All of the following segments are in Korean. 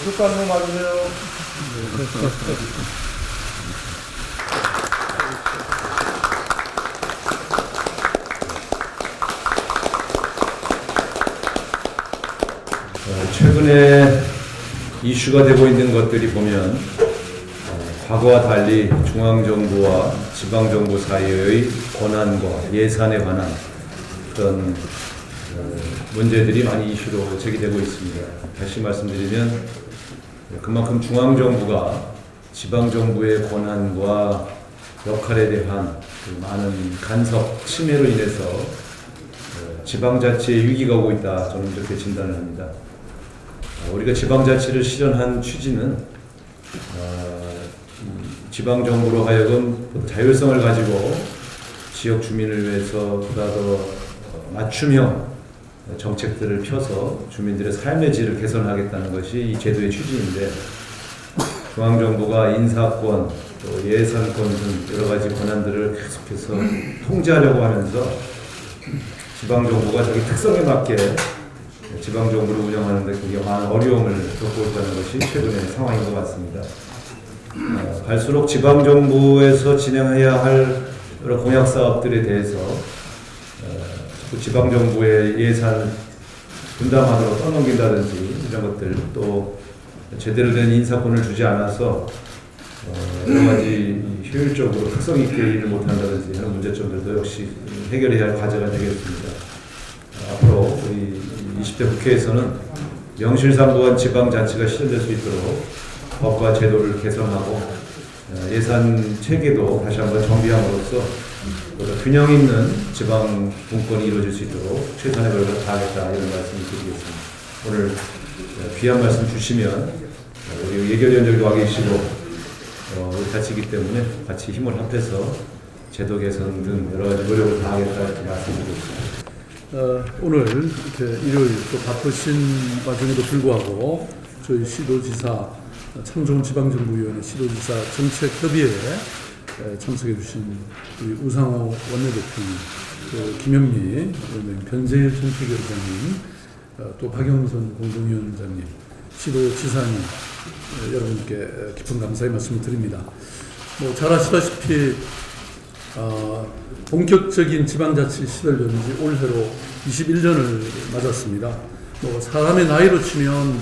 숟갈 한번 맞으세요. 최근에 이슈가 되고 있는 것들이 보면 과거와 달리 중앙정부와 지방정부 사이의 권한과 예산에 관한 그런 문제들이 많이 이슈로 제기되고 있습니다. 다시 말씀드리면 그만큼 중앙정부가 지방정부의 권한과 역할에 대한 그 많은 간섭, 침해로 인해서 지방자치에 위기가 오고 있다. 저는 이렇게 진단을 합니다. 우리가 지방자치를 실현한 취지는 지방정부로 하여금 자율성을 가지고 지역 주민을 위해서 보다 더 맞춤형 정책들을 펴서 주민들의 삶의 질을 개선하겠다는 것이 이 제도의 취지인데, 중앙정부가 인사권, 또 예산권 등 여러 가지 권한들을 계속해서 통제하려고 하면서 지방정부가 자기 특성에 맞게 지방정부를 운영하는 데 굉장히 많은 어려움을 겪고 있다는 것이 최근의 상황인 것 같습니다. 갈수록 지방정부에서 진행해야 할 여러 공약사업들에 대해서 지방정부의 예산 분담안으로 떠넘긴다든지 이런 것들, 또 제대로 된 인사권을 주지 않아서 여러 가지 효율적으로 특성 있게 일을 못한다든지 이런 문제점들도 역시 해결해야 할 과제가 되겠습니다. 앞으로 우리 20대 국회에서는 명실상부한 지방자치가 실현될 수 있도록 법과 제도를 개선하고 예산 체계도 다시 한번 정비함으로써 균형 있는 지방 분권이 이루어질 수 있도록 최선의 노력을 다하겠다, 이런 말씀을 드리겠습니다. 오늘 귀한 말씀 주시면 우리 예결위원장도 와 계시고 우리 같이이기 때문에 같이 힘을 합해서 제도 개선 등 여러 가지 노력을 다하겠다, 이렇게 말씀드리겠습니다. 오늘 이렇게 일요일 또 바쁘신 와중에도 불구하고 저희 시도지사 참좋은지방정부위원회 시도지사 정책협의회에 참석해 주신 우리 우상호 원내대표님, 김현미 변재일 정책위원장님, 또 박영선 공동위원장님, 시도지사님 여러분께 깊은 감사의 말씀을 드립니다. 잘 아시다시피 본격적인 지방자치 시대를 연 지 올해로 21년을 맞았습니다. 사람의 나이로 치면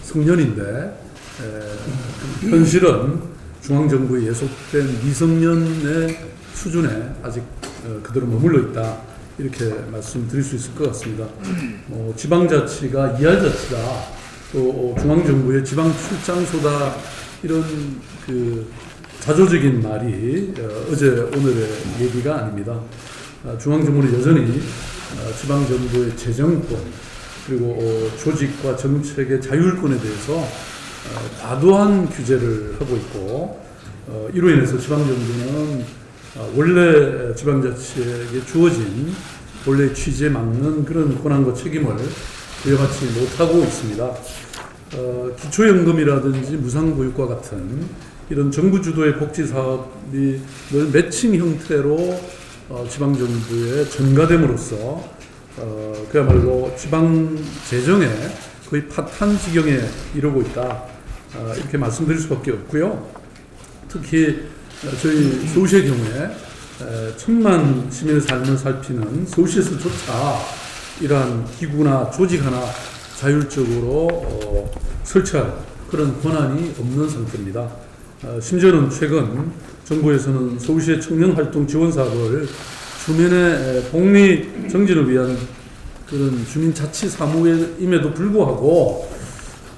성년인데 현실은 중앙정부의 예속된 미성년의 수준에 아직 그대로 머물러 있다, 이렇게 말씀드릴 수 있을 것 같습니다. 지방자치가 이할자치다, 또 중앙정부의 지방출장소다, 이런 자조적인 말이 어제 오늘의 얘기가 아닙니다. 중앙정부는 여전히 지방정부의 재정권, 그리고 조직과 정책의 자율권에 대해서 과도한 규제를 하고 있고, 이로 인해서 지방정부는 원래 지방자치에게 주어진 원래 취지에 맞는 그런 권한과 책임을 부여받지 못하고 있습니다. 기초연금이라든지 무상보육과 같은 이런 정부 주도의 복지사업이 늘 매칭 형태로 지방정부에 전가됨으로써 그야말로 지방 재정에 거의 파탄 지경에 이르고 있다, 이렇게 말씀드릴 수밖에 없고요. 특히 저희 서울시의 경우에 1,000만 시민의 삶을 살피는 서울시에서조차 이러한 기구나 조직 하나 자율적으로 설치할 그런 권한이 없는 상태입니다. 심지어는 최근 정부에서는 서울시의 청년활동 지원 사업을 주민의 복리 정진을 위한 그런 주민자치 사무임에도 불구하고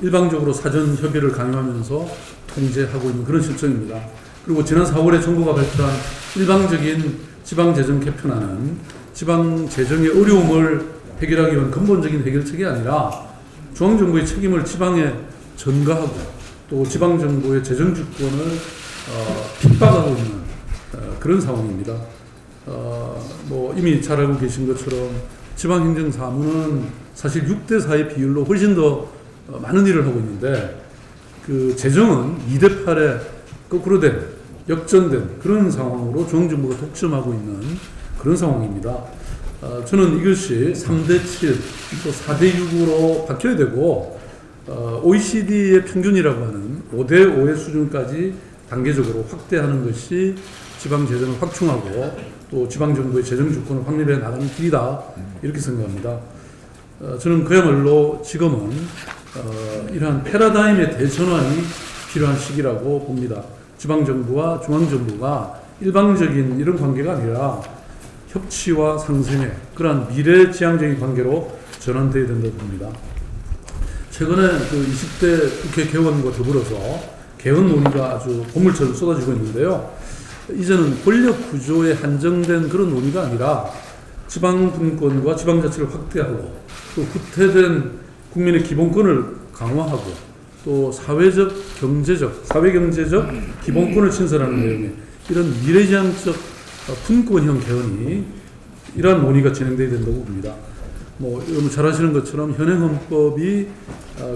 일방적으로 사전 협의를 강요하면서 통제하고 있는 그런 실정입니다. 그리고 지난 4월에 정부가 발표한 일방적인 지방재정 개편안은 지방재정의 어려움을 해결하기 위한 근본적인 해결책이 아니라 중앙정부의 책임을 지방에 전가하고 또 지방정부의 재정주권을 핍박하고 있는 그런 상황입니다. 이미 잘 알고 계신 것처럼 지방행정사무는 사실 6대4의 비율로 훨씬 더 많은 일을 하고 있는데 그 재정은 2대8에 거꾸로 된 역전된 그런 상황으로 중앙정부가 독점하고 있는 그런 상황입니다. 저는 이것이 3대7 또 4대6으로 바뀌어야 되고 OECD의 평균이라고 하는 5대5의 수준까지 단계적으로 확대하는 것이 지방 재정을 확충하고 또 지방 정부의 재정 주권을 확립해 나가는 길이다 이렇게 생각합니다. 저는 그야말로 지금은 이러한 패러다임의 대전환이 필요한 시기라고 봅니다. 지방 정부와 중앙 정부가 일방적인 이런 관계가 아니라 협치와 상생의 그러한 미래지향적인 관계로 전환되어야 된다고 봅니다. 최근에 그 20대 국회 개원과 더불어서 개헌 논의가 아주 보물처럼 쏟아지고 있는데요. 이제는 권력 구조에 한정된 그런 논의가 아니라 지방 분권과 지방자치를 확대하고 또 후퇴된 국민의 기본권을 강화하고 또 사회적, 경제적, 사회경제적 기본권을 신설하는 내용의 이런 미래지향적 분권형 개헌이 이러한 논의가 진행돼야 된다고 봅니다. 여러분 잘 아시는 것처럼 현행 헌법이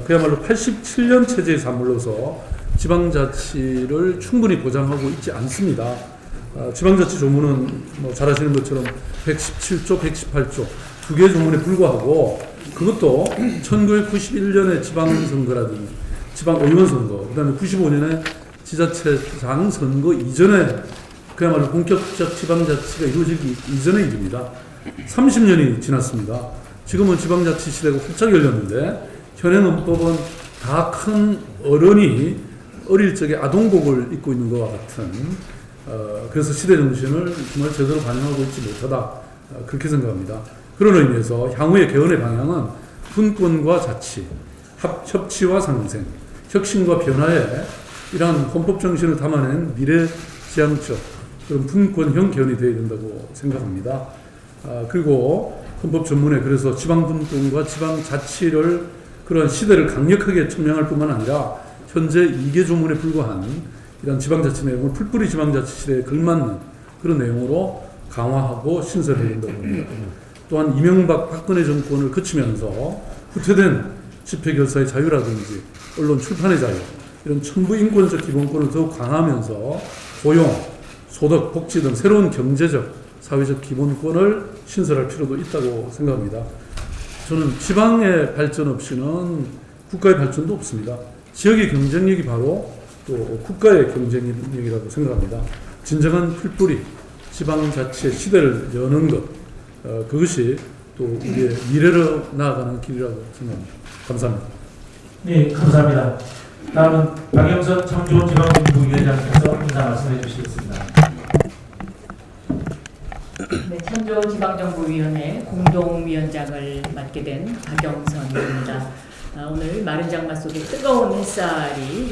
그야말로 87년 체제에 사물러서 지방자치를 충분히 보장하고 있지 않습니다. 지방자치 조문은 잘 아시는 것처럼 117조, 118조 두 개 조문에 불과하고 그것도 1991년에 지방선거라든지 지방의원 선거, 그 다음에 95년에 지자체장 선거 이전에 그야말로 본격적 지방자치가 이루어지기 이전의 일입니다. 30년이 지났습니다. 지금은 지방자치 시대가 활짝 열렸는데 현행 헌법은 다 큰 어른이 어릴 적에 아동복을 입고 있는 것과 같은 그래서 시대 정신을 정말 제대로 반영하고 있지 못하다 그렇게 생각합니다. 그런 의미에서 향후의 개헌의 방향은 분권과 자치, 협치와 상생, 혁신과 변화에 이러한 헌법 정신을 담아낸 미래지향적 그런 분권형 개헌이 되어야 된다고 생각합니다. 그리고 헌법 전문에 그래서 지방분권과 지방자치를 그런 시대를 강력하게 천명할 뿐만 아니라 현재 2개 조문에 불과한 이런 지방자치 내용을 풀뿌리 지방자치 시대에 걸맞는 그런 내용으로 강화하고 신설해야 된다고 봅니다. 또한 이명박 박근혜 정권을 거치면서 후퇴된 집회결사의 자유라든지 언론 출판의 자유 이런 천부 인권적 기본권을 더욱 강화하면서 고용, 소득, 복지 등 새로운 경제적, 사회적 기본권을 신설할 필요도 있다고 생각합니다. 저는 지방의 발전 없이는 국가의 발전도 없습니다. 지역의 경쟁력이 바로 또 국가의 경쟁력이라고 생각합니다. 진정한 풀뿌리 지방자치의 시대를 여는 것, 그것이 또 우리의 미래로 나아가는 길이라고 생각합니다. 감사합니다. 네, 감사합니다. 다음은 박영선 참좋은지방정부위원장께서 인사 말씀해 주시겠습니다. 네, 참좋은지방정부위원회 공동위원장을 맡게 된 박영선입니다. 오늘 마른 장마 속에 뜨거운 햇살이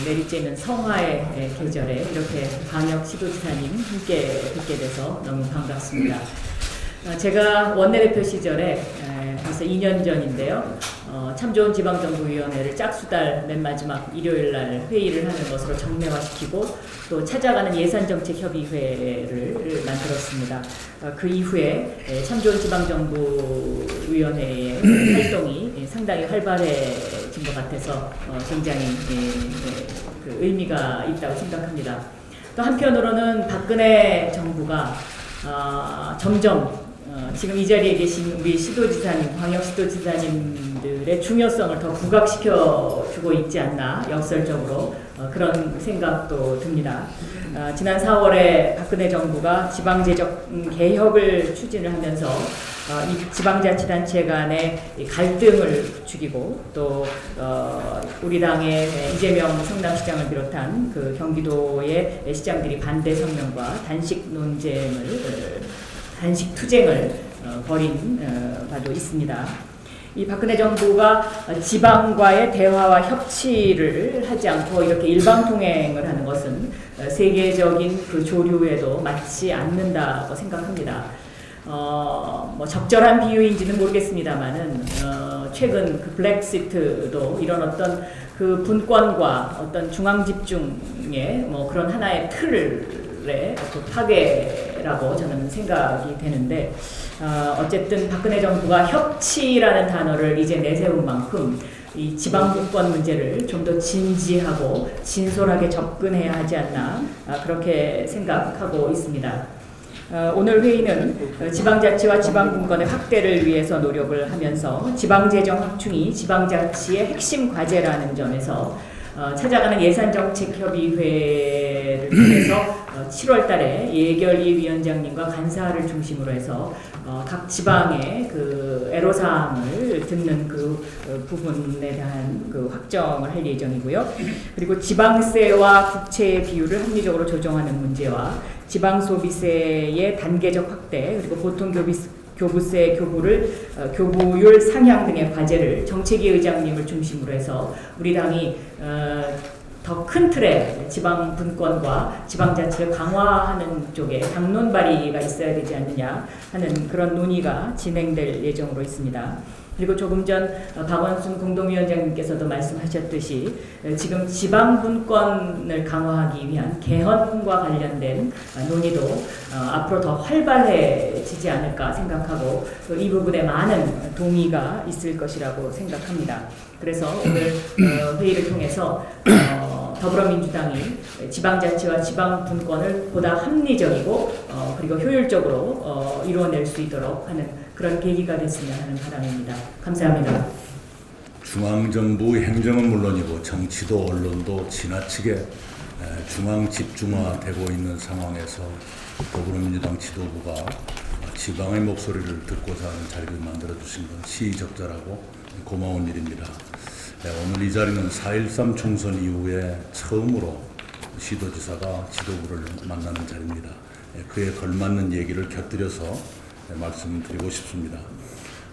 내리쬐는 성화의 계절에 이렇게 방역 시도지사님 함께 뵙게 돼서 너무 반갑습니다. 제가 원내대표 시절에 벌써 2년 전인데요. 참 좋은 지방정부위원회를 짝수달 맨 마지막 일요일 날 회의를 하는 것으로 정례화시키고 또 찾아가는 예산정책협의회를 만들었습니다. 그 이후에 참 좋은 지방정부위원회의 활동이 상당히 활발해진 것 같아서 굉장히 그 의미가 있다고 생각합니다. 또 한편으로는 박근혜 정부가 점점 지금 이 자리에 계신 우리 시도지사님, 광역시도지사님들의 중요성을 더 부각시켜주고 있지 않나 역설적으로 그런 생각도 듭니다. 지난 4월에 박근혜 정부가 지방재정 개혁을 추진을 하면서 이 지방자치단체 간의 갈등을 부추기고 또 우리 당의 이재명 성남시장을 비롯한 그 경기도의 시장들이 반대 성명과 단식 투쟁을 벌인 바도 있습니다. 이 박근혜 정부가 지방과의 대화와 협치를 하지 않고 이렇게 일방통행을 하는 것은 세계적인 그 조류에도 맞지 않는다고 생각합니다. 적절한 비유인지는 모르겠습니다만은 최근 그 블랙시트도 이런 어떤 그 분권과 어떤 중앙 집중의 그런 하나의 틀의 파괴 과제라고 저는 생각이 되는데 어쨌든 박근혜 정부가 협치라는 단어를 이제 내세운 만큼 이 지방분권 문제를 좀 더 진지하고 진솔하게 접근해야 하지 않나 그렇게 생각하고 있습니다. 오늘 회의는 지방자치와 지방분권의 확대를 위해서 노력을 하면서 지방재정 확충이 지방자치의 핵심 과제라는 점에서 찾아가는 예산정책협의회를 통해서 7월 달에 예결위 위원장님과 간사를 중심으로 해서 각 지방의 그 애로사항을 듣는 그 부분에 대한 그 확정을 할 예정이고요. 그리고 지방세와 국채의 비율을 합리적으로 조정하는 문제와 지방소비세의 단계적 확대 그리고 보통교부세 교부율 상향 등의 과제를 정책위 의장님을 중심으로 해서 우리 당이 더 큰 틀의 지방 분권과 지방자치를 강화하는 쪽에 당론 발의가 있어야 되지 않느냐 하는 그런 논의가 진행될 예정으로 있습니다. 그리고 조금 전 박원순 공동위원장님께서도 말씀하셨듯이 지금 지방 분권을 강화하기 위한 개헌과 관련된 논의도 앞으로 더 활발해지지 않을까 생각하고 이 부분에 많은 동의가 있을 것이라고 생각합니다. 그래서 오늘 회의를 통해서 더불어민주당이 지방자치와 지방분권을 보다 합리적이고 그리고 효율적으로 이루어낼 수 있도록 하는 그런 계기가 됐으면 하는 바람입니다. 감사합니다. 중앙정부의 행정은 물론이고 정치도 언론도 지나치게 중앙 집중화되고 있는 상황에서 더불어민주당 지도부가 지방의 목소리를 듣고자 하는 자리를 만들어주신 건 시의적절하고 고마운 일입니다. 오늘 이 자리는 4.13 총선 이후에 처음으로 시도지사가 지도부를 만나는 자리입니다. 그에 걸맞는 얘기를 곁들여서 말씀드리고 싶습니다.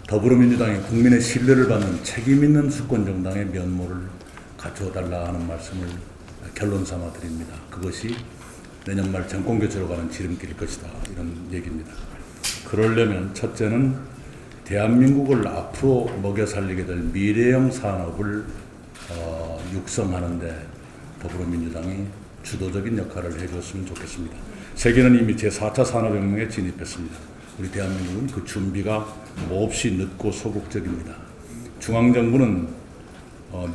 더불어민주당이 국민의 신뢰를 받는 책임 있는 수권 정당의 면모를 갖춰달라 하는 말씀을 결론 삼아 드립니다. 그것이 내년 말 정권 교체로 가는 지름길일 것이다. 이런 얘기입니다. 그러려면 첫째는 대한민국을 앞으로 먹여 살리게 될 미래형 산업을 육성하는데 더불어민주당이 주도적인 역할을 해줬으면 좋겠습니다. 세계는 이미 제4차 산업혁명에 진입했습니다. 우리 대한민국은 그 준비가 몹시 늦고 소극적입니다. 중앙정부는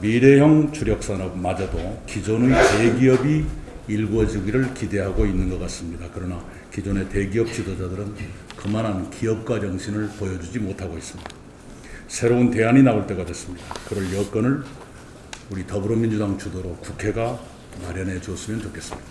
미래형 주력산업마저도 기존의 대기업이 일구어지기를 기대하고 있는 것 같습니다. 그러나 기존의 대기업 지도자들은 그만한 기업가 정신을 보여주지 못하고 있습니다. 새로운 대안이 나올 때가 됐습니다. 그럴 여건을 우리 더불어민주당 주도로 국회가 마련해 줬으면 좋겠습니다.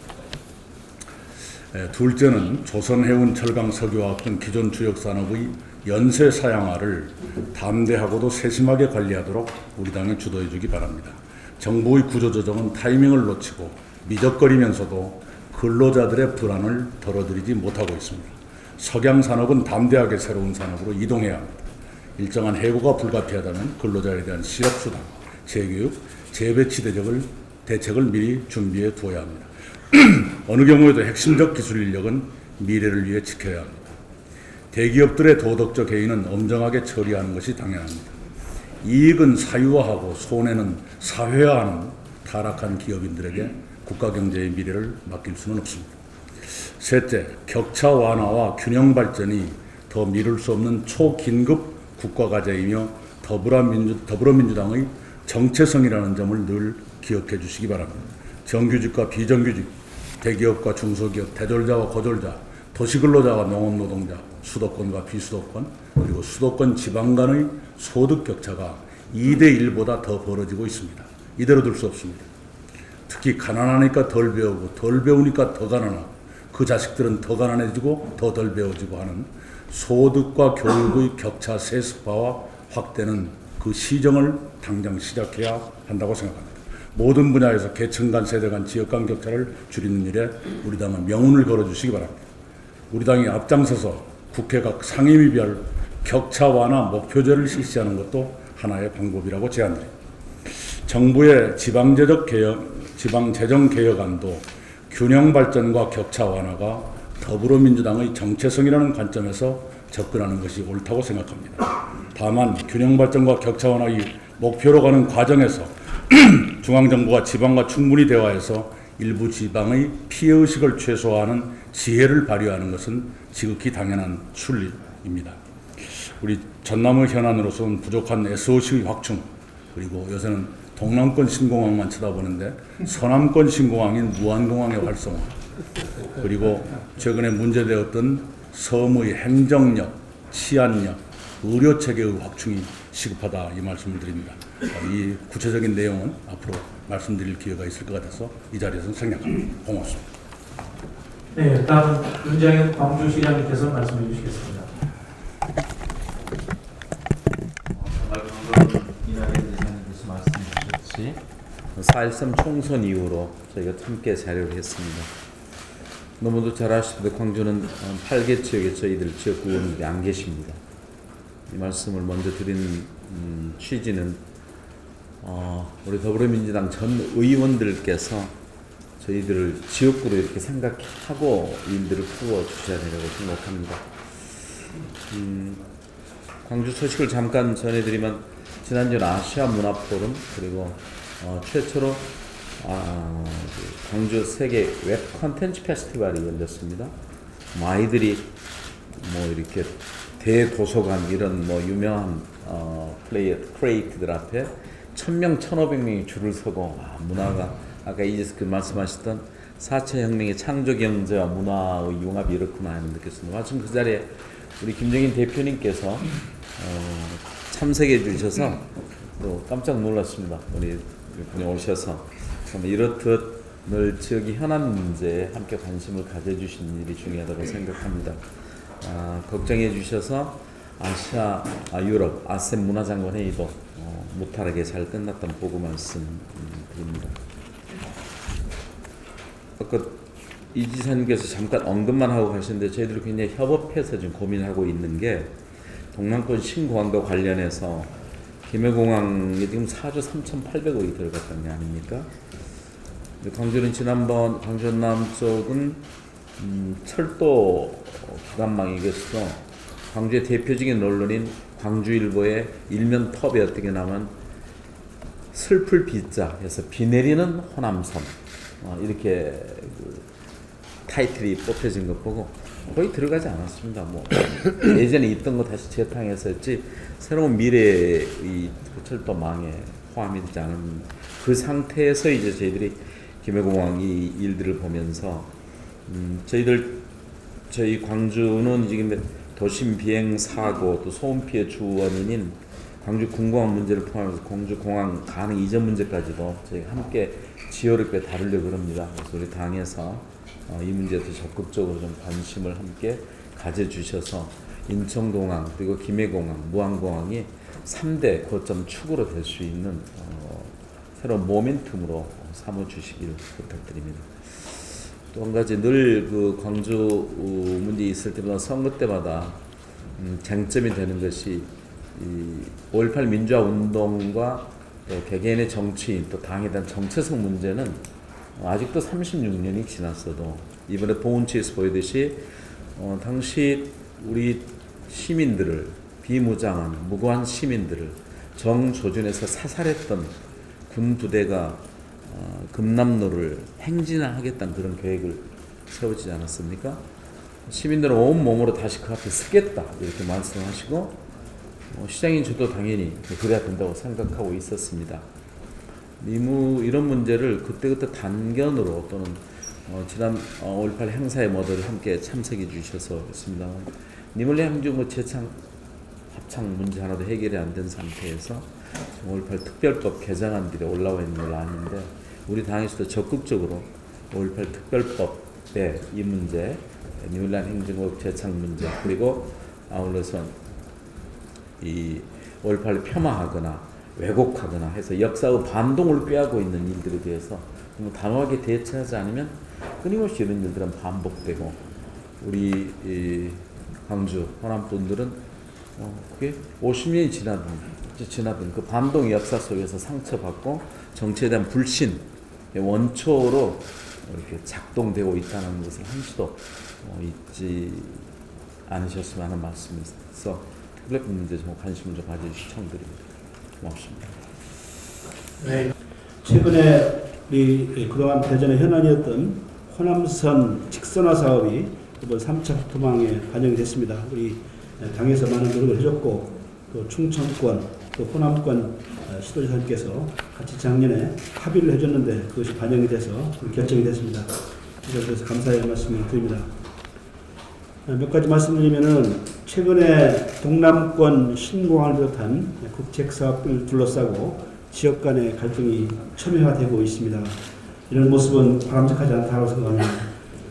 둘째는 조선해운, 철강, 석유화학 등 기존 주력산업의 연쇄 사양화를 담대하고도 세심하게 관리하도록 우리 당이 주도해 주기 바랍니다. 정부의 구조조정은 타이밍을 놓치고 미적거리면서도 근로자들의 불안을 덜어드리지 못하고 있습니다. 석양산업은 담대하게 새로운 산업으로 이동해야 합니다. 일정한 해고가 불가피하다면 근로자에 대한 실업수당, 재교육, 재배치 대책을 미리 준비해 두어야 합니다. 어느 경우에도 핵심적 기술 인력은 미래를 위해 지켜야 합니다. 대기업들의 도덕적 해이는 엄정하게 처리하는 것이 당연합니다. 이익은 사유화하고 손해는 사회화하는 타락한 기업인들에게 국가 경제의 미래를 맡길 수는 없습니다. 셋째, 격차 완화와 균형 발전이 더 미룰 수 없는 초긴급 국가 과제이며 더불어민주당의 정체성이라는 점을 늘 기억해 주시기 바랍니다. 정규직과 비정규직, 대기업과 중소기업, 대졸자와 거졸자, 도시근로자와 농업노동자, 수도권과 비수도권, 그리고 수도권 지방 간의 소득 격차가 2대1보다 더 벌어지고 있습니다. 이대로 둘 수 없습니다. 특히 가난하니까 덜 배우고 덜 배우니까 더 가난하고 그 자식들은 더 가난해지고 더 덜 배워지고 하는 소득과 교육의 격차 세습화와 확대는 그 시정을 당장 시작해야 한다고 생각합니다. 모든 분야에서 계층 간, 세대 간, 지역 간 격차를 줄이는 일에 우리 당은 명운을 걸어주시기 바랍니다. 우리 당이 앞장서서 국회 각 상임위별 격차 완화 목표제를 실시하는 것도 하나의 방법이라고 제안드립니다. 정부의 지방재정 개혁안도 균형 발전과 격차 완화가 더불어민주당의 정체성이라는 관점에서 접근하는 것이 옳다고 생각합니다. 다만 균형 발전과 격차 완화의 목표로 가는 과정에서 중앙정부가 지방과 충분히 대화해서 일부 지방의 피해의식을 최소화하는 지혜를 발휘하는 것은 지극히 당연한 순리입니다. 우리 전남의 현안으로서는 부족한 SOC의 확충, 그리고 요새는 동남권 신공항만 쳐다보는데 서남권 신공항인 무안공항의 활성화, 그리고 최근에 문제되었던 섬의 행정력, 치안력, 의료체계의 확충이 시급하다, 이 말씀을 드립니다. 이 구체적인 내용은 앞으로 말씀드릴 기회가 있을 것 같아서 이 자리에서 생략합니다. 고맙습니다. 네, 다음 윤장현 광주시장님께서 말씀해 주시겠습니다. 정말 방금 이낙연 지사님께서 말씀해 주셨듯이 4.13 총선 이후로 저희가 함께 자료를 했습니다. 너무도 잘 아시듯이 광주는 8개 지역에 저희들 지역구원들이 안 계십니다. 이 말씀을 먼저 드린 취지는 우리 더불어민주당 전 의원들께서 저희들을 지역구로 이렇게 생각하고 일들을 풀어 주셔야 되라고 생각합니다. 광주 소식을 잠깐 전해드리면 지난주 아시아 문화 포럼, 그리고 최초로 광주 세계 웹 컨텐츠 페스티벌이 열렸습니다. 아이들이 이렇게 대도서관 이런 유명한 크리에이터들 앞에 1000명, 1500명이 줄을 서고 문화가 아까 이제 말씀하셨던 4차 혁명의 창조 경제와 문화의 융합이 이렇구나 하는 느꼈습니다. 마침 그 자리에 우리 김정인 대표님께서 참석해 주셔서 또 깜짝 놀랐습니다. 우리 분이 오셔서 이렇듯 늘 지역의 현안 문제에 함께 관심을 가져주신 일이 중요하다고 생각합니다. 걱정해 주셔서 아시아, 유럽, 아셈 문화장관 회의도 무탈하게 잘 끝났던 보고 말씀 드립니다. 아까 이 지사님께서 잠깐 언급만 하고 가시는데 저희들이 굉장히 협업해서 지금 고민하고 있는 게 동남권 신공항과 관련해서 김해공항에 지금 4조 3,800억이 들어갔던 게 아닙니까? 광주는 지난번 광주 남쪽은 철도 기관망이겠어. 광주의 대표적인 언론인 광주일보의 일면 톱에 어떻게 나면 슬플 비자 해서 비 내리는 호남선 이렇게 타이틀이 뽑혀진 것 보고 거의 들어가지 않았습니다. 예전에 있던 거 다시 재탕해서 했지 새로운 미래의 이 철도망에 포함이 되지 않은 그 상태에서 이제 저희들이 김해공항 이 일들을 보면서 저희 광주는 지금 도심 비행 사고 또 소음 피해 주 원인인 광주 군공항 문제를 포함해서 광주 공항 가능 이전 문제까지도 저희가 함께 지혜롭게 다루려고 합니다. 그래서 우리 당에서 이 문제에 더 적극적으로 좀 관심을 함께 가져주셔서 인천공항 그리고 김해공항, 무안공항이 3대 거점 축으로 될 수 있는 새로운 모멘텀으로 삼아주시길 부탁드립니다. 또 한 가지 늘 그 광주 문제 있을 때마다 선거 때마다 쟁점이 되는 것이 이 5.18 민주화 운동과 또 개개인의 정치인 또 당에 대한 정체성 문제는 아직도 36년이 지났어도 이번에 보훈처에서 보이듯이 당시 우리 시민들을 비무장한 무고한 시민들을 정조준에서 사살했던 군 부대가 금남로를 행진하겠다는 그런 계획을 세우지 않았습니까? 시민들은 온몸으로 다시 그 앞에 서겠다 이렇게 말씀하시고 시장인 저도 당연히 그래야 된다고 생각하고 있었습니다. 이런 문제를 그때그때 단견으로 또는 지난 5.18 행사에 모두 함께 참석해 주셔서 그렇습니다. 니물레 항주 재창 합창 문제 하나도 해결이 안 된 상태에서 5.18 특별법 개정안들이 올라와 있는 걸 아는데 우리 당에서도 적극적으로 5.18 특별법에 이 문제, 니물레 행정국 재창 문제 그리고 아울러서 이 5.18을 폄하하거나 왜곡하거나 해서 역사의 반동을 꾀하고 있는 일들에 대해서 좀 단호하게 대처하지 않으면 끊임없이 이런 일들은 반복되고 우리 이 광주 호남 분들은 그게 50년이 지나든 그 반동 역사 속에서 상처받고 정치에 대한 불신 원초로 이렇게 작동되고 있다는 것을 한시도 잊지 않으셨으면 하는 말씀에서 특별 문제 좀 관심을 좀 가져주시 청드립니다. 고맙습니다. 네, 최근에 우리 그동안 대전의 현안이었던 호남선 직선화 사업이 이번 3차 국토망에 반영이 됐습니다. 우리 당에서 많은 노력을 해줬고 또 충청권 또 호남권 시도지사님께서 같이 작년에 합의를 해줬는데 그것이 반영이 돼서 결정이 됐습니다. 그래서 감사의 말씀을 드립니다. 몇 가지 말씀드리면은 최근에 동남권 신공항을 비롯한 국책사업을 둘러싸고 지역 간의 갈등이 첨예화되고 있습니다. 이런 모습은 바람직하지 않다고 생각합니다.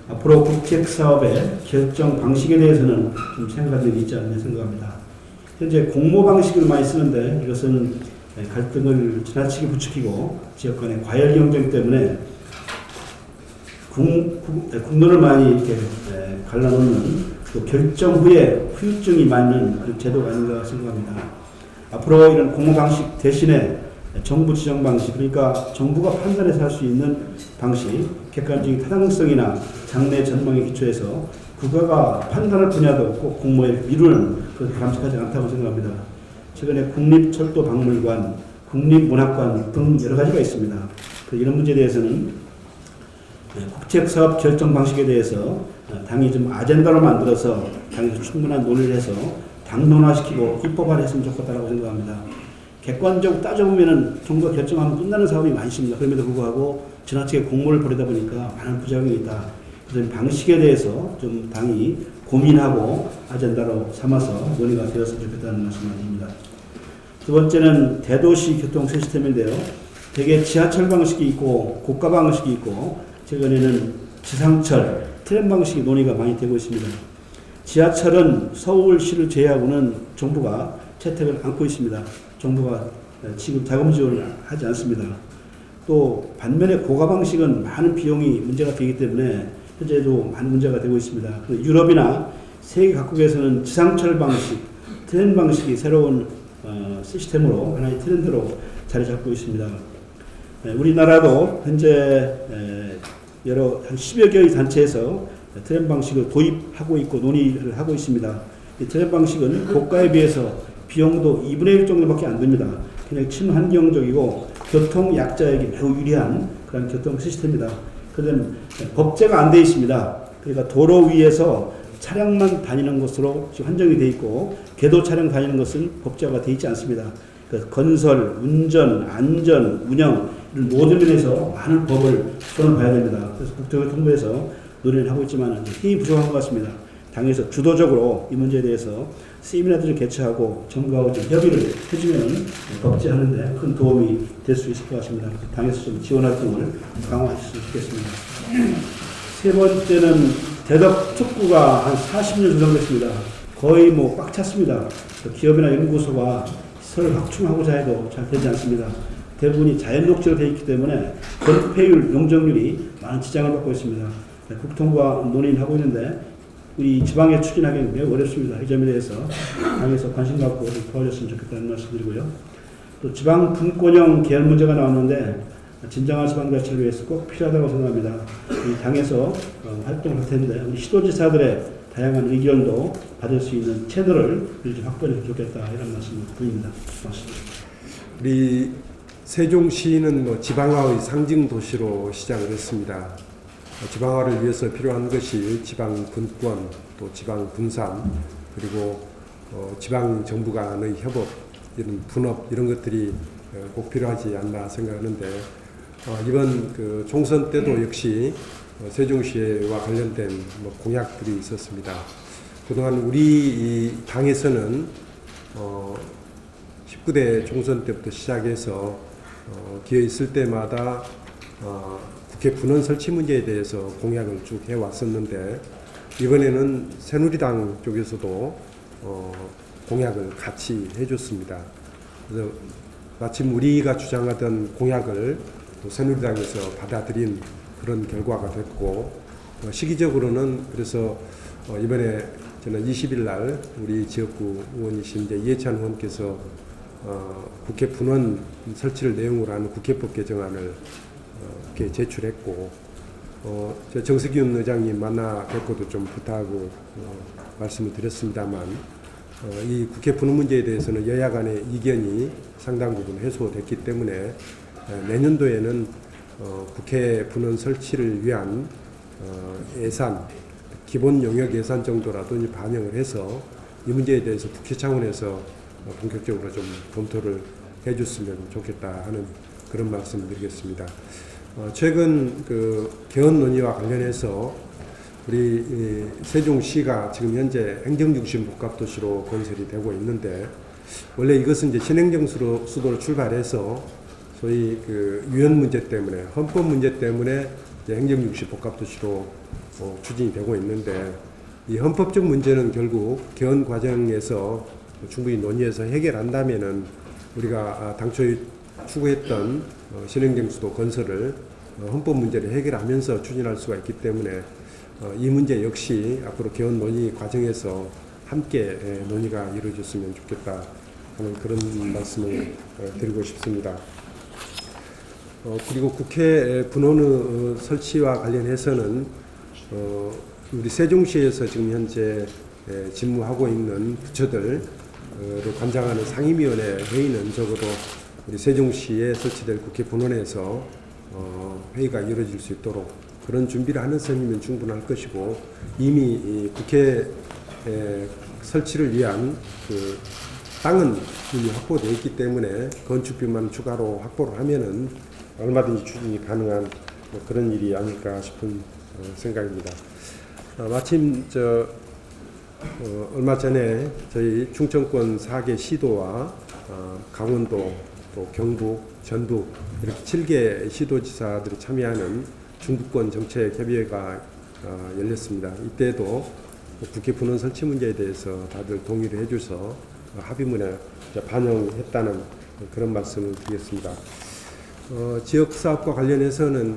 앞으로 국책사업의 결정 방식에 대해서는 좀 생각이 있지 않나 생각합니다. 현재 공모 방식을 많이 쓰는데 이것은 갈등을 지나치게 부추기고 지역 간의 과열 경쟁 때문에 국론을 많이 이렇게 갈라놓는 또 결정 후에 후유증이 많은 그런 제도가 아닌가 생각합니다. 앞으로 이런 공모 방식 대신에 정부 지정 방식, 그러니까 정부가 판단해서 할 수 있는 방식, 객관적인 타당성이나 장래 전망에 기초해서 국가가 판단할 분야도 없고 공모에 미루는 그런 바람직하지 않다고 생각합니다. 최근에 국립철도박물관, 국립문학관 등 여러 가지가 있습니다. 이런 문제에 대해서는 국책사업 결정 방식에 대해서 당이 좀 아젠다로 만들어서 당에서 충분한 논의를 해서 당론화시키고 입법화를 했으면 좋겠다고 생각합니다. 객관적으로 따져보면 정부가 결정하면 끝나는 사업이 많이 있습니다. 그럼에도 불구하고 지나치게 공모를 벌이다 보니까 많은 부작용이 있다. 그래서 방식에 대해서 좀 당이 고민하고 아젠다로 삼아서 논의가 되었으면 좋겠다는 말씀을 드립니다. 두 번째는 대도시 교통 시스템인데요. 대개 지하철 방식이 있고 고가 방식이 있고 최근에는 지상철, 트램 방식의 논의가 많이 되고 있습니다. 지하철은 서울시를 제외하고는 정부가 채택을 안고 있습니다. 정부가 지금 자금 지원을 하지 않습니다. 또 반면에 고가 방식은 많은 비용이 문제가 되기 때문에 현재도 많은 문제가 되고 있습니다. 유럽이나 세계 각국에서는 지상철 방식, 트램 방식이 새로운 시스템으로 하나의 트렌드로 자리 잡고 있습니다. 우리나라도 현재 여러 한 10여 개의 단체에서 트램 방식을 도입하고 있고 논의를 하고 있습니다. 이 트램 방식은 고가에 비해서 비용도 2분의 1 정도밖에 안 됩니다. 그냥 친환경적이고 교통 약자에게 매우 유리한 그런 교통 시스템입니다. 그런데 법제가 안 되어 있습니다. 그러니까 도로 위에서 차량만 다니는 것으로 지금 한정이 되어 있고 궤도 차량 다니는 것은 법제화가 되어 있지 않습니다. 그래서 건설, 운전, 안전, 운영 이런 모든 면에서 많은 법을 손을 봐야 됩니다. 그래서 국토교통부에서 논의를 하고 있지만 힘이 부족한 것 같습니다. 당에서 주도적으로 이 문제에 대해서 세미나들을 개최하고 정부하고 좀 협의를 해주면 법제하는데 큰 도움이 될 수 있을 것 같습니다. 당에서 좀 지원 활동을 강화하셨으면 좋겠습니다. 세 번째는 대덕 특구가 한 40년 조성됐습니다. 거의 꽉 찼습니다. 기업이나 연구소가 시설을 확충하고자 해도 잘 되지 않습니다. 대부분이 자연녹지로 되어 있기 때문에 건폐율, 용적률이 많은 지장을 받고 있습니다. 국토부가 논의를 하고 있는데 우리 지방에 추진하기는 매우 어렵습니다. 이 점에 대해서 당에서 관심 갖고 도와줬으면 좋겠다는 말씀드리고요. 또 지방 분권형 계열 문제가 나왔는데 진정한 지방 자치를 위해서 꼭 필요하다고 생각합니다. 이 당에서 활동을 할 텐데 우리 시도지사들의 다양한 의견도 받을 수 있는 채널을 좀 확보해 좋겠다 이런 말씀을 드립니다. 고맙습니다. 우리 세종시는 지방화의 상징 도시로 시작을 했습니다. 지방화를 위해서 필요한 것이 지방 분권, 또 지방 분산, 그리고 지방 정부 간의 협업, 이런 분업 이런 것들이 꼭 필요하지 않나 생각하는데 이번 그 총선 때도 역시 세종시와 관련된 공약들이 있었습니다. 그동안 우리 이 당에서는 19대 총선 때부터 시작해서 기회 있을 때마다 국회 분원 설치 문제에 대해서 공약을 쭉 해왔었는데 이번에는 새누리당 쪽에서도 공약을 같이 해줬습니다. 그래서 마침 우리가 주장하던 공약을 또 새누리당에서 받아들인 그런 결과가 됐고 시기적으로는 그래서 이번에 저는 20일 날 우리 지역구 의원이신 이제 이해찬 의원께서 국회 분원 설치를 내용으로 하는 국회법 개정안을 이렇게 제출했고 정석윤 의장님 만나 뵙고도 좀 부탁하고 말씀을 드렸습니다만 이 국회 분원 문제에 대해서는 여야 간의 이견이 상당 부분 해소됐기 때문에 내년도에는 국회 분원 설치를 위한 예산, 기본 용역 예산 정도라도 이제 반영을 해서 이 문제에 대해서 국회 차원에서 본격적으로 좀 검토를 해줬으면 좋겠다 하는 그런 말씀을 드리겠습니다. 최근 그 개헌 논의와 관련해서 우리 세종시가 지금 현재 행정중심 복합도시로 건설이 되고 있는데, 원래 이것은 이제 신행정 수도로 출발해서 소위 그 유연 문제 때문에, 헌법 문제 때문에 이제 행정중심 복합도시로 추진이 되고 있는데, 이 헌법적 문제는 결국 개헌 과정에서 충분히 논의해서 해결한다면은 우리가 당초 추구했던 신행정 수도 건설을 헌법 문제를 해결하면서 추진할 수가 있기 때문에 이 문제 역시 앞으로 개헌 논의 과정에서 함께 논의가 이루어졌으면 좋겠다 하는 그런 말씀을 드리고 싶습니다. 그리고 국회 분원의 설치와 관련해서는 우리 세종시에서 지금 현재 집무하고 있는 부처들을 관장하는 상임위원회 회의는 적어도 우리 세종시에 설치될 국회 분원에서 회의가 이루어질 수 있도록 그런 준비를 하는 셈이면 충분할 것이고, 이미 이 국회 설치를 위한 그 땅은 이미 확보되어 있기 때문에 건축비만 추가로 확보를 하면은 얼마든지 추진이 가능한 그런 일이 아닐까 싶은 생각입니다. 마침 얼마 전에 저희 충청권 4개 시도와 강원도, 또 경북, 전북 이렇게 7개 시도지사들이 참여하는 중부권 정책협의회가 열렸습니다. 이때도 국회 분원 설치 문제에 대해서 다들 동의를 해줘서 합의문에 반영했다는 그런 말씀을 드리겠습니다. 지역사업과 관련해서는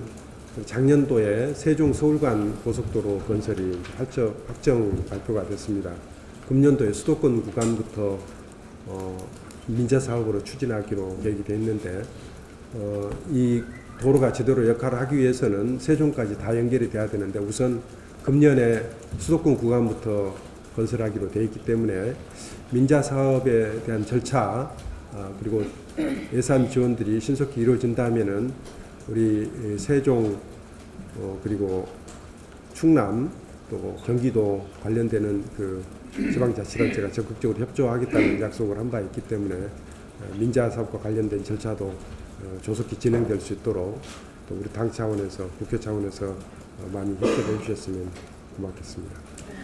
작년도에 세종 서울간 고속도로 건설이 확정 발표가 됐습니다. 금년도에 수도권 구간부터 민자사업으로 추진하기로 계획이 되어 있는데, 이 도로가 제대로 역할을 하기 위해서는 세종까지 다 연결이 돼야 되는데 우선 금년에 수도권 구간부터 건설하기로 되어 있기 때문에 민자사업에 대한 절차 그리고 예산 지원들이 신속히 이루어진다면은 우리 세종 그리고 충남 또 경기도 관련되는 그 지방자치단체가 적극적으로 협조하겠다는 약속을 한 바 있기 때문에 민자사업과 관련된 절차도 조속히 진행될 수 있도록 또 우리 당 차원에서 국회 차원에서 많이 협조해 주셨으면 고맙겠습니다.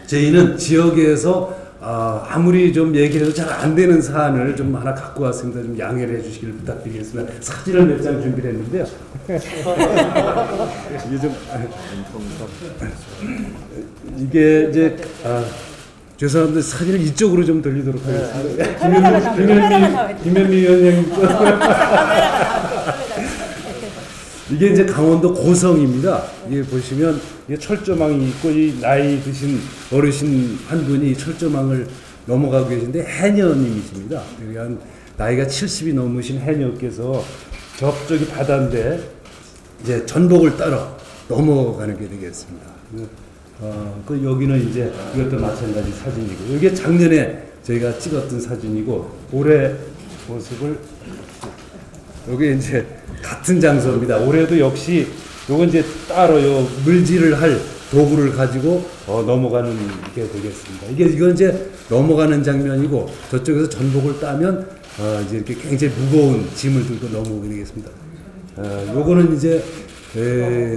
저희는 지역에서 아무리 좀 얘기를 해도 잘 안 되는 사안을 좀 하나 갖고 왔습니다. 좀 양해를 해주시길 부탁드리겠습니다. 사진을 몇 장 준비를 했는데요. 이게 좀 이게 이제 죄송합니다. 사진을 이쪽으로 좀 돌리도록 하겠습니다. 김현미 위원장님. 이게 이제 강원도 고성입니다. 이게 보시면 이게 철조망이 있고 이 나이 드신 어르신 한 분이 철조망을 넘어가고 계신데 해녀님이십니다. 그러니까 나이가 70이 넘으신 해녀께서 저쪽이 바다인데 이제 전복을 따러 넘어가는 게 되겠습니다. 그 여기는 이제 이것도 마찬가지 사진이고, 이게 작년에 저희가 찍었던 사진이고, 올해 모습을 여기 이제 같은 장소입니다. 올해도 역시 요건 이제 따로 요 물질을 할 도구를 가지고 넘어가는 게 되겠습니다. 이건 이제 넘어가는 장면이고, 저쪽에서 전복을 따면 이제 이렇게 굉장히 무거운 짐을 들고 넘어오게 되겠습니다. 요거는 이제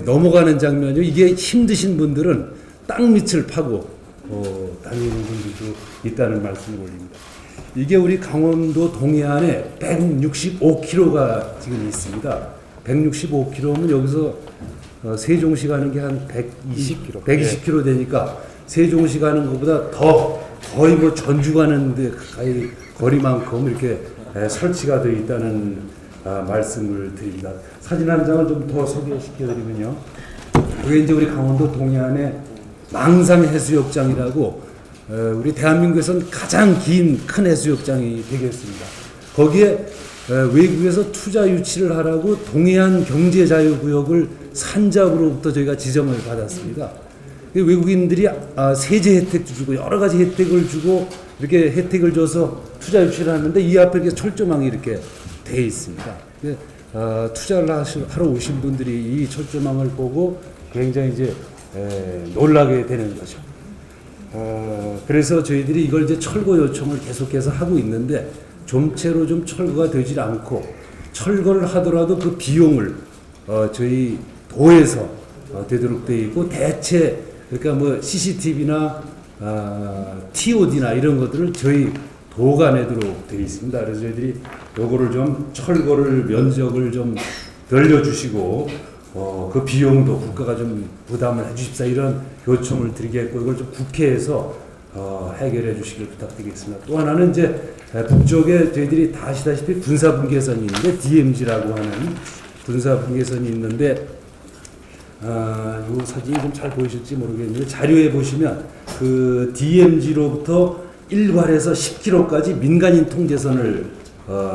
넘어가는 장면이고, 이게 힘드신 분들은 땅 밑을 파고 다니는 분들도 있다는 말씀을 올립니다. 이게 우리 강원도 동해안에 165km가 지금 있습니다. 165km면 여기서 세종시 가는 게 한 120km 되니까 세종시 가는 것보다 더 거의 뭐 전주 가는데 가까이 거리만큼 이렇게 설치가 되어 있다는 말씀을 드립니다. 사진 한 장을 좀 더 소개시켜드리면요. 이게 이제 우리 강원도 동해안에 망상해수욕장이라고 우리 대한민국에서는 가장 긴 큰 해수욕장이 되겠습니다. 거기에 외국에서 투자 유치를 하라고 동해안 경제자유구역을 산자부로부터 저희가 지정을 받았습니다. 외국인들이 세제 혜택도 주고 여러 가지 혜택을 주고 이렇게 혜택을 줘서 투자 유치를 하는데 이 앞에 이렇게 철조망이 이렇게 돼 있습니다. 투자를 하러 오신 분들이 이 철조망을 보고 굉장히 이제 놀라게 되는 거죠. 그래서 저희들이 이걸 이제 철거 요청을 계속해서 하고 있는데 좀채로 좀 철거가 되질 않고 철거를 하더라도 그 비용을 저희 도에서 되도록 되어 있고 대체 그러니까 뭐 CCTV나 TOD나 이런 것들을 저희 도가 내도록 되어 있습니다. 그래서 저희들이 요거를 좀 철거를 면적을 좀 늘려주시고 그 비용도 국가가 좀 부담을 해주십사 이런 요청을 드리겠고 이걸 좀 국회에서 해결해 주시길 부탁드리겠습니다. 또 하나는 이제 북쪽에 저희들이 다 아시다시피 군사분계선이 있는데 DMZ라고 하는 군사분계선이 있는데 이 사진이 좀 잘 보이실지 모르겠는데 자료에 보시면 그 DMZ로부터 1괄에서 10km까지 민간인 통제선을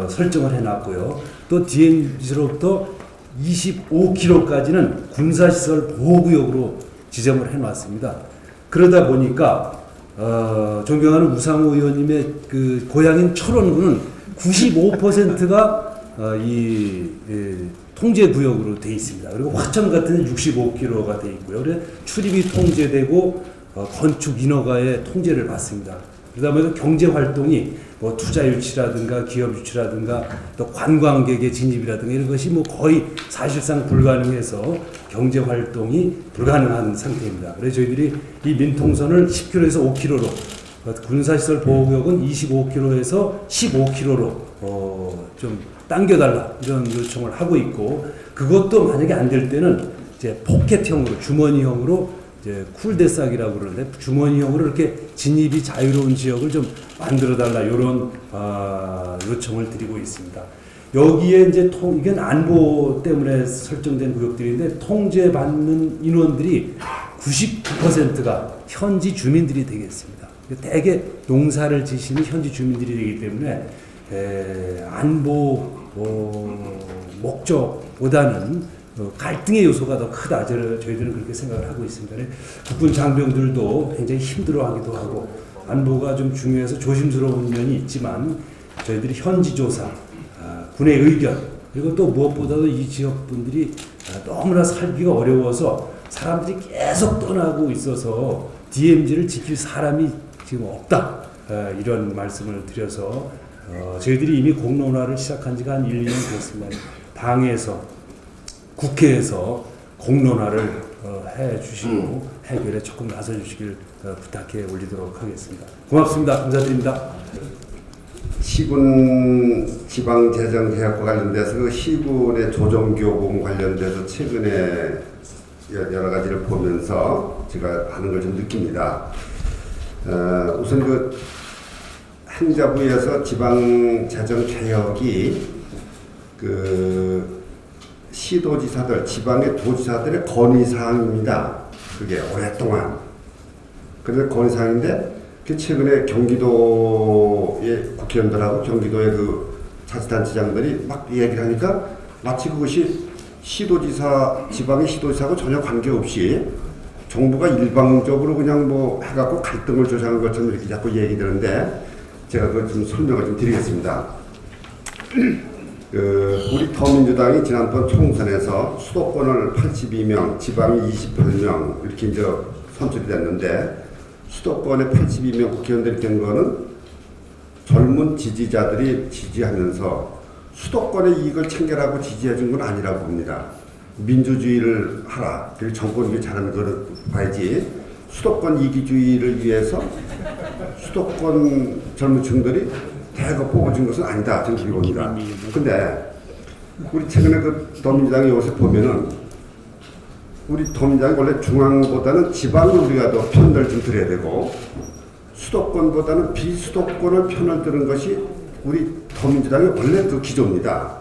설정을 해놨고요. 또 DMZ로부터 25km까지는 군사시설 보호구역으로 지정을 해놨습니다. 그러다 보니까 존경하는 우상호 의원님의 그 고향인 철원군은 95%가 통제 구역으로 돼 있습니다. 그리고 화천 같은 데 65km가 돼 있고요. 그래 출입이 통제되고 건축 인허가의 통제를 받습니다. 그러다 보니까 경제 활동이 뭐 투자 유치라든가 기업 유치라든가 또 관광객의 진입이라든가 이런 것이 뭐 거의 사실상 불가능해서 경제 활동이 불가능한 상태입니다. 그래서 저희들이 이 민통선을 10km에서 5km로 군사시설 보호구역은 25km에서 15km로 좀 당겨달라 이런 요청을 하고 있고 그것도 만약에 안 될 때는 이제 포켓형으로 주머니형으로 이제 쿨데싹이라고 그러는데 주머니형으로 이렇게 진입이 자유로운 지역을 좀 만들어달라 이런 요청을 드리고 있습니다. 여기에 이제 이건 안보 때문에 설정된 구역들인데 통제받는 인원들이 99%가 현지 주민들이 되겠습니다. 대개 농사를 지시는 현지 주민들이 되기 때문에 안보 목적보다는 갈등의 요소가 더 크다. 저희들은 그렇게 생각을 하고 있습니다. 국군 장병들도 굉장히 힘들어하기도 하고 안보가 좀 중요해서 조심스러운 면이 있지만 저희들이 현지 조사, 군의 의견 그리고 또 무엇보다도 이 지역 분들이 너무나 살기가 어려워서 사람들이 계속 떠나고 있어서 DMZ를 지킬 사람이 지금 없다. 이런 말씀을 드려서 저희들이 이미 공론화를 시작한 지가 한 1, 2년 됐습니다. 당에서 국회에서 공론화를 해 주시고 해결에 조금 나서 주시길 부탁해 올리도록 하겠습니다. 고맙습니다. 감사드립니다. 시군 지방재정개혁과 관련돼서 그 시군의 조정교공 관련돼서 최근에 여러 가지를 보면서 제가 하는 걸 좀 느낍니다. 우선 그 행자부에서 지방재정개혁이 그 시도지사들, 지방의 도지사들의 건의사항입니다. 그게 오랫동안. 그래서 건의사항인데 최근에 경기도의 국회의원들하고 경기도의 그 자치단체장들이 막 얘기를 하니까 마치 그것이 시도지사, 지방의 시도지사하고 전혀 관계없이 정부가 일방적으로 그냥 뭐 해갖고 갈등을 조장한 것처럼 이렇게 자꾸 얘기되는데 제가 그걸 좀 설명을 좀 드리겠습니다. 우리 더민주당이 지난번 총선에서 수도권을 82명, 지방이 28명 이렇게 이제 선출이 됐는데 수도권에 82명 국회의원들이 된 거는 젊은 지지자들이 지지하면서 수도권의 이익을 챙겨라고 지지해 준 건 아니라고 봅니다. 민주주의를 하라. 그리고 정권이 잘하는 걸 봐야지. 수도권 이기주의를 위해서 수도권 젊은 층들이 대거 뽑아준 것은 아니다. 저는 그렇게 봅니다. 근데 우리 최근에 그 더민주당이 요새 보면은 우리 더민주당이 원래 중앙보다는 지방을 우리가 더 편을 좀 들어야 되고 수도권보다는 비수도권을 편을 드는 것이 우리 더민주당이 원래 그 기조입니다.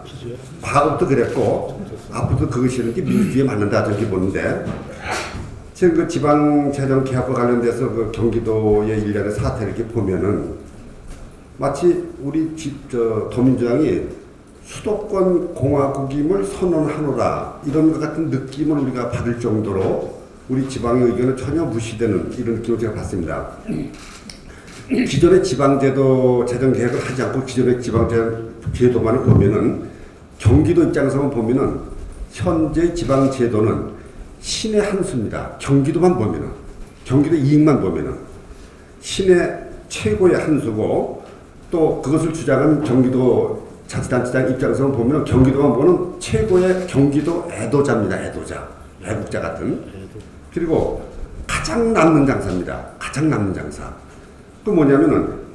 과거부터 그랬고 앞으로도 그것이 이렇게 민주주의에 맞는다 저렇게 보는데 지금 그 지방재정개혁과 관련돼서 그 경기도의 일련의 사태를 이렇게 보면은 마치 우리 더민주당이 수도권 공화국임을 선언하노라 이런 것 같은 느낌을 우리가 받을 정도로 우리 지방의 의견은 전혀 무시되는 이런 느낌을 제가 받습니다. 기존의 지방제도 재정개혁을 하지 않고 기존의 지방제도만을 보면은 경기도 입장에서 보면은 현재 지방 제도는 신의 한 수입니다. 경기도만 보면은, 경기도 이익만 보면은 신의 최고의 한 수고, 또 그것을 주장하는 경기도 자치단체장 입장에서 보면 경기도만 보는 최고의 경기도 애도자입니다. 애도자, 애국자 같은. 그리고 가장 남는 장사입니다. 가장 남는 장사. 또 뭐냐면은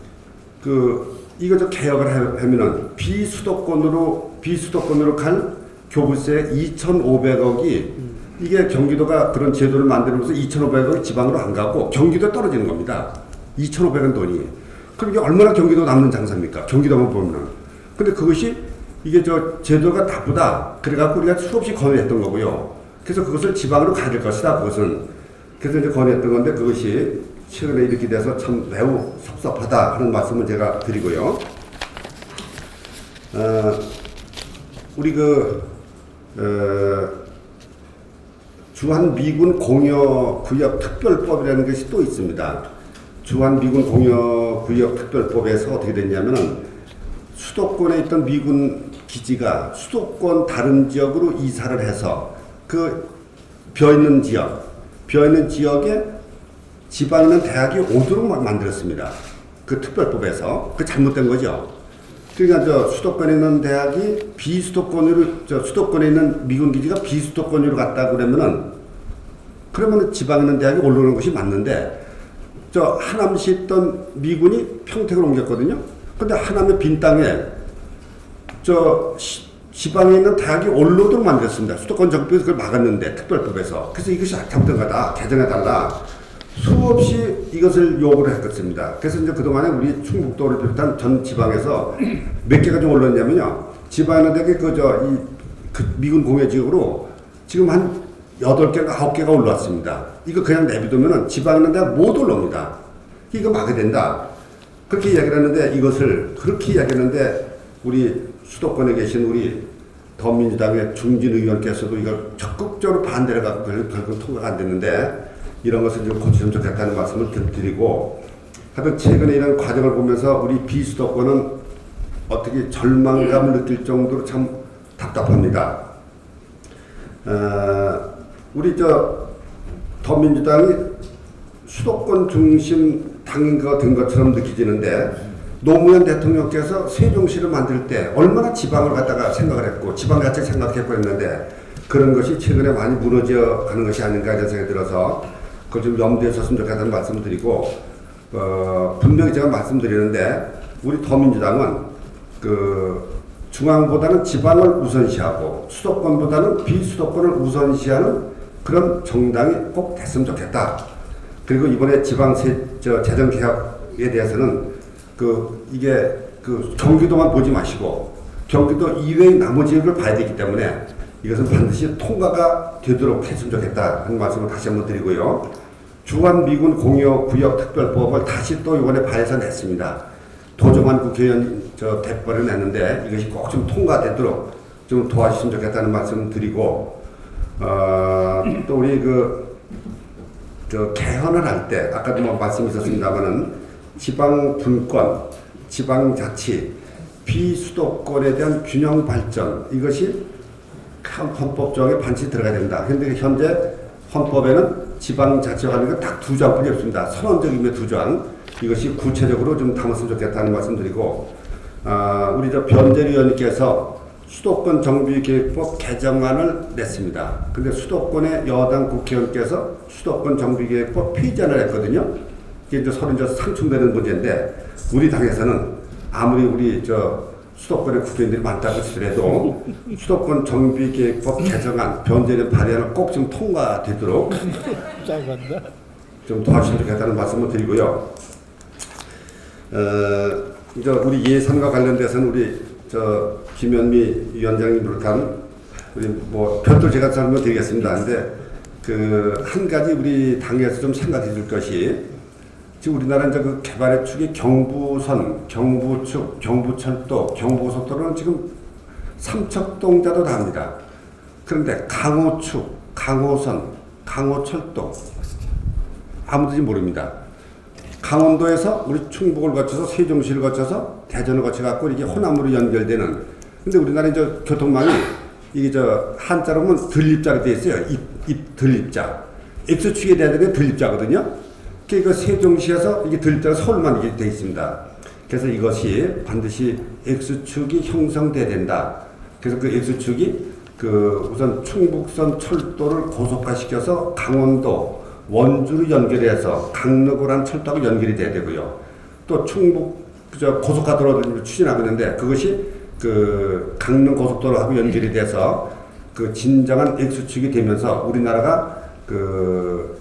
이거 저 개혁을 하면은 비수도권으로 갈 교부세 2,500억이 이게 경기도가 그런 제도를 만들면서 2,500억이 지방으로 안 가고 경기도에 떨어지는 겁니다. 2,500원 돈이. 그럼 이게 얼마나 경기도 남는 장사입니까? 경기도만 보면은. 근데 그것이 이게 저 제도가 나쁘다. 그래갖고 우리가 수없이 건의했던 거고요. 그래서 그것을 지방으로 가야 될 것이다. 그것은. 그래서 이제 건의했던 건데 그것이 최근에 이렇게 돼서 참 매우 섭섭하다 하는 말씀을 제가 드리고요. 우리 주한미군 공여구역 특별법이라는 것이 또 있습니다. 주한미군 공여구역 특별법에서 어떻게 됐냐면은 수도권에 있던 미군 기지가 수도권 다른 지역으로 이사를 해서 그 비어있는 지역에 지방에 있는 대학이 오도록 만들었습니다. 그 특별법에서. 그 잘못된 거죠. 그러니까 저 수도권에 있는 대학이 수도권에 있는 미군 기지가 비수도권으로 갔다 그러면은 지방에 있는 대학이 올라오는 것이 맞는데, 저 하남시에 있던 미군이 평택으로 옮겼거든요. 근데 하남의 빈 땅에 지방에 있는 대학이 올라오도록 만들었습니다. 수도권 정부에서 그걸 막았는데, 특별법에서. 그래서 이것이 잘못된 거다. 개정해달라. 수없이 이것을 요구를 했었습니다. 그래서 이제 그동안에 우리 충북도를 비롯한 전 지방에서 몇 개가 좀 올랐냐면요. 지방에 있는 대학이 미군 공여지역으로 지금 한 8개가 9개가 올라왔습니다. 이거 그냥 내비두면은 지방에 있는 데가 못 올라옵니다. 이거 막아야 된다. 그렇게 이야기를 했는데, 그렇게 이야기했는데, 우리 수도권에 계신 우리 더민주당의 중진 의원께서도 이걸 적극적으로 반대를 갖고 결국 통과가 안 됐는데, 이런 것을 좀 고치면 좋겠다는 말씀을 드리고, 하여튼 최근에 이런 과정을 보면서 우리 비수도권은 어떻게 절망감을 느낄 정도로 참 답답합니다. 우리 더민주당이 수도권 중심 당인 된 것처럼 느껴지는데, 노무현 대통령께서 세종시를 만들 때 얼마나 지방을 갖다가 생각을 했고 지방 자체를 생각했고 했는데, 그런 것이 최근에 많이 무너져 가는 것이 아닌가 이런 생각이 들어서 그걸 좀 염두에 뒀으면 좋겠다는 말씀을 드리고, 분명히 제가 말씀드리는데, 우리 더민주당은 중앙보다는 지방을 우선시하고 수도권보다는 비수도권을 우선시하는 그런 정당이 꼭 됐으면 좋겠다. 그리고 이번에 지방 재정 개혁에 대해서는 이게 경기도만 보지 마시고 경기도 이외의 나머지 지역을 봐야 되기 때문에 이것은 반드시 통과가 되도록 했으면 좋겠다 하는 말씀을 다시 한번 드리고요. 주한미군 공여구역 특별법을 다시 또 이번에 발의해서 냈습니다. 도정환 국회의원 대법을 냈는데 이것이 꼭 좀 통과되도록 좀 도와주시면 좋겠다는 말씀을 드리고, 또 우리 개헌을 할 때 아까도 말씀이 있었습니다만은 지방 분권, 지방자치, 비수도권에 대한 균형 발전, 이것이 헌법 조항에 반드시 들어가야 된다. 그런데 현재 헌법에는 지방자치와 관련된 딱 2조항뿐이 없습니다. 선언적인 2조항. 이것이 구체적으로 좀 담았으면 좋겠다는 말씀드리고, 우리 변재리 의원님께서 수도권 정비계획법 개정안을 냈습니다. 근데 수도권의 여당 국회의원께서 수도권 정비계획법 폐지안을 했거든요. 이게 이제 서로 상충되는 문제인데, 우리 당에서는 아무리 우리 수도권의 국회의원들이 많다고 치더라도 수도권 정비계획법 개정안, 변제된 발의안을 꼭 좀 통과되도록 좀 도와주시면 좋겠다는 말씀을 드리고요. 이제 우리 예산과 관련돼서는 우리 김현미 위원장님 비롯한 우리 별도 제가 설명드리겠습니다. 근데 한 가지 우리 당에서 좀 생각해 줄 것이, 지금 우리나라 이제 개발의 축이 경부선, 경부축, 경부철도, 경부고속도로는 지금 삼척동자도 다 합니다. 그런데 강호축, 강호선, 강호철도 아무도 모릅니다. 강원도에서 우리 충북을 거쳐서 세종시를 거쳐서 대전을 거쳐갖고 이게 호남으로 연결되는 근데 우리나라 이제 교통망이 이게 저 한자로 보면 들립자로 되어 있어요. 입 들립자. X축에 대한 게 들립자거든요. 그러니까 세종시에서 이게 들립자가 서울만 이게 되어 있습니다. 그래서 이것이 반드시 X축이 형성돼야 된다. 그래서 그 X축이 그 우선 충북선 철도를 고속화시켜서 강원도 원주로 연결해서 강릉고란 철도하고 연결이 돼야 되고요. 또 충북 고속화도로를 추진하고 있는데 그것이 그 강릉 고속도로하고 연결이 돼서 그 진정한 X축이 되면서 우리나라가 그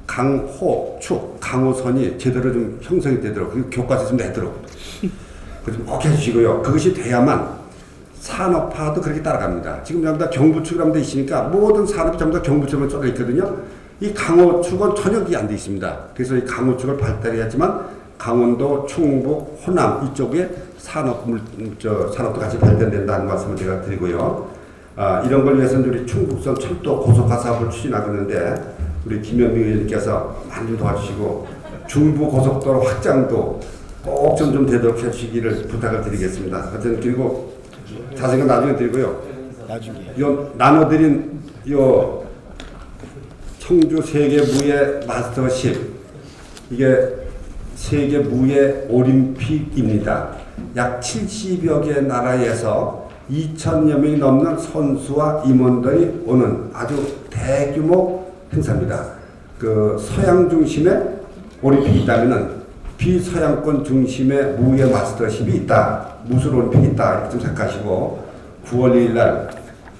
강호축 강호선이 제대로 좀 형성이 되도록 그리고 교과서 좀 내도록 좀 꼭 해주시고요. 그것이 돼야만 산업화도 그렇게 따라갑니다. 지금 전부 다 경부축이라는 데 있으니까 모든 산업이 전부 다 경부축으로 쏟아 있거든요. 이 강호축은 전혀 그게 안 돼 있습니다. 그래서 이 강호축을 발달해야지만 강원도, 충북, 호남 이쪽에 산업도 같이 발전된다는 말씀을 제가 드리고요. 이런 걸 위해서는 우리 충북선 철도 고속화 사업을 추진하고 있는데 우리 김현미 의원님께서 많이 좀 도와주시고 중부 고속도로 확장도 꼭 좀 되도록 해주시기를 부탁을 드리겠습니다. 하여튼 그리고 자세한 건 나중에 드리고요. 요 나눠드린 요 청주 세계 무예 마스터십 이게 세계 무예 올림픽입니다. 약 70여 개 나라에서 2,000여 명이 넘는 선수와 임원들이 오는 아주 대규모 행사입니다. 그 서양 중심의 올림픽이 있다면은 비서양권 중심의 무예 마스터십이 있다. 무술 올림픽이 있다. 이렇게 좀 생각하시고 9월 2일 날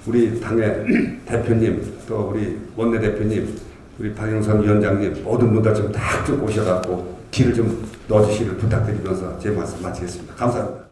우리 당의 대표님 또 우리 원내대표님 우리 박영선 위원장님 모든 분들 좀 다 좀 오셔갖고 길을 좀 넣어주시기를 부탁드리면서 제 말씀 마치겠습니다. 감사합니다.